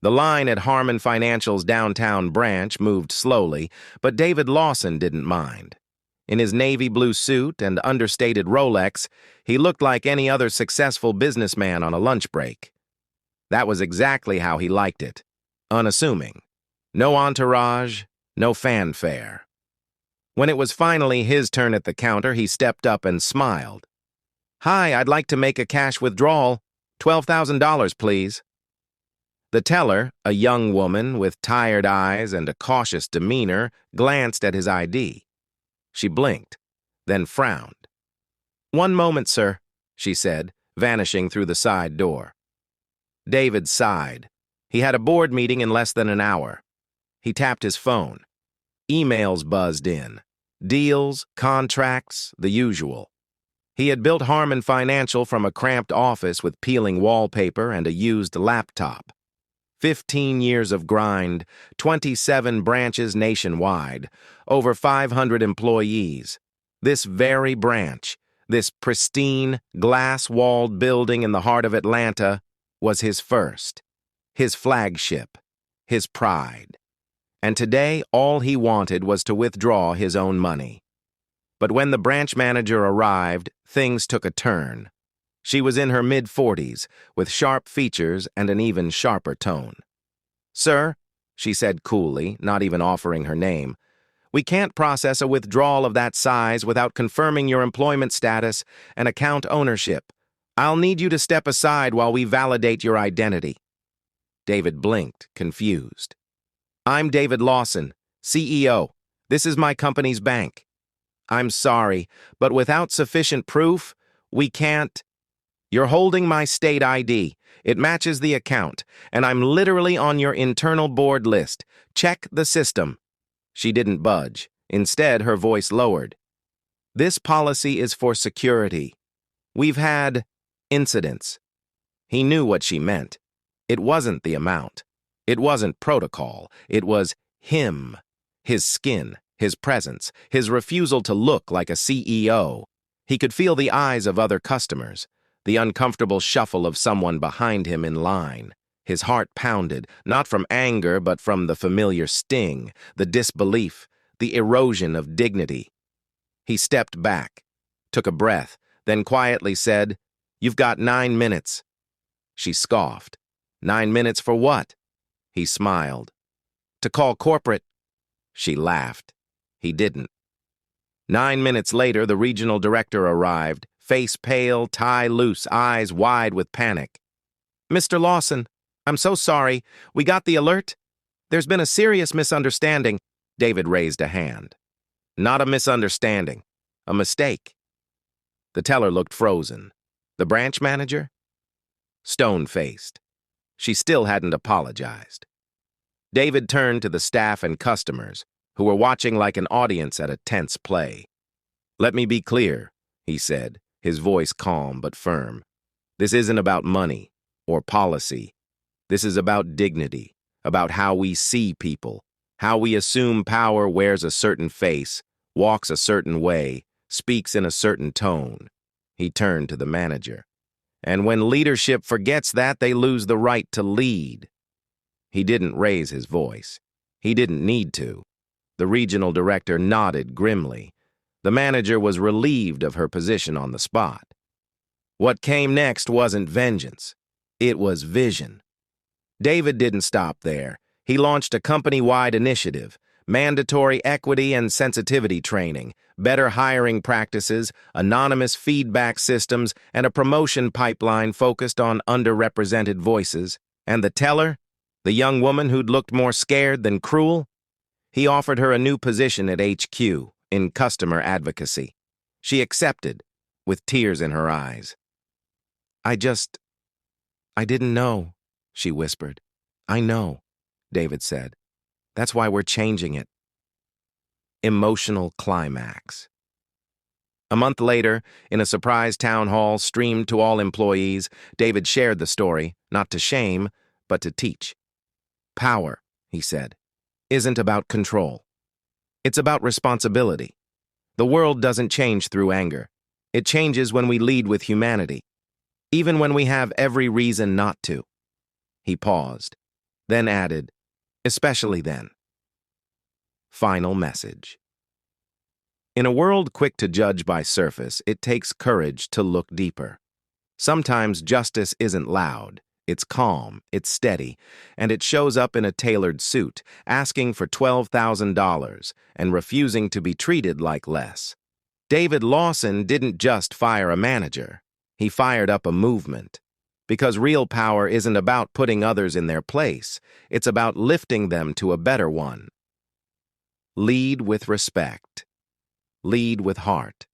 The line at Harmon Financial's downtown branch moved slowly, but David Lawson didn't mind. In his navy blue suit and understated Rolex, he looked like any other successful businessman on a lunch break. That was exactly how he liked it. Unassuming. No entourage, no fanfare. When it was finally his turn at the counter, he stepped up and smiled. "Hi, I'd like to make a cash withdrawal. $12,000, please." The teller, a young woman with tired eyes and a cautious demeanor, glanced at his ID. She blinked, then frowned. "One moment, sir," she said, vanishing through the side door. David sighed. He had a board meeting in less than an hour. He tapped his phone. Emails buzzed in. Deals, contracts, the usual. He had built Harmon Financial from a cramped office with peeling wallpaper and a used laptop. 15 years of grind, 27 branches nationwide, over 500 employees. This very branch, this pristine, glass-walled building in the heart of Atlanta, was his first, his flagship, his pride. And today, all he wanted was to withdraw his own money. But when the branch manager arrived, things took a turn. She was in her mid-40s, with sharp features and an even sharper tone. "Sir," she said coolly, not even offering her name, "we can't process a withdrawal of that size without confirming your employment status and account ownership. I'll need you to step aside while we validate your identity." David blinked, confused. "I'm David Lawson, CEO. This is my company's bank." "I'm sorry, but without sufficient proof, we can't." "You're holding my state ID. It matches the account, and I'm literally on your internal board list. Check the system." She didn't budge. Instead, her voice lowered. "This policy is for security. We've had incidents." He knew what she meant. It wasn't the amount. It wasn't protocol. It was him, his skin, his presence, his refusal to look like a CEO. He could feel the eyes of other customers, the uncomfortable shuffle of someone behind him in line. His heart pounded, not from anger but from the familiar sting, the disbelief, the erosion of dignity. He stepped back, took a breath, then quietly said, "You've got 9 minutes." She scoffed. 9 minutes for what? He smiled. "To call corporate." She laughed. He didn't. 9 minutes later, the regional director arrived, face pale, tie loose, eyes wide with panic. "Mr. Lawson, I'm so sorry. We got the alert. There's been a serious misunderstanding." David raised a hand. "Not a misunderstanding. A mistake." The teller looked frozen. The branch manager? Stone-faced. She still hadn't apologized. David turned to the staff and customers, who were watching like an audience at a tense play. "Let me be clear," he said, his voice calm but firm. "This isn't about money or policy. This is about dignity, about how we see people, how we assume power wears a certain face, walks a certain way, speaks in a certain tone." He turned to the manager. "And when leadership forgets that, they lose the right to lead." He didn't raise his voice. He didn't need to. The regional director nodded grimly. The manager was relieved of her position on the spot. What came next wasn't vengeance. It was vision. David didn't stop there. He launched a company-wide initiative, mandatory equity and sensitivity training, better hiring practices, anonymous feedback systems, and a promotion pipeline focused on underrepresented voices. And the teller, the young woman who'd looked more scared than cruel, he offered her a new position at HQ in customer advocacy. She accepted, with tears in her eyes. I didn't know," she whispered. "I know," David said. "That's why we're changing it." Emotional climax. A month later, in a surprise town hall streamed to all employees, David shared the story, not to shame, but to teach. "Power," he said, "isn't about control. It's about responsibility. The world doesn't change through anger. It changes when we lead with humanity, even when we have every reason not to." He paused. then added, especially then. Final message. In a world quick to judge by surface, it takes courage to look deeper. Sometimes justice isn't loud. It's calm, it's steady, and it shows up in a tailored suit, asking for $12,000 and refusing to be treated like less. David Lawson didn't just fire a manager. He fired up a movement. Because real power isn't about putting others in their place. It's about lifting them to a better one. Lead with respect. Lead with heart.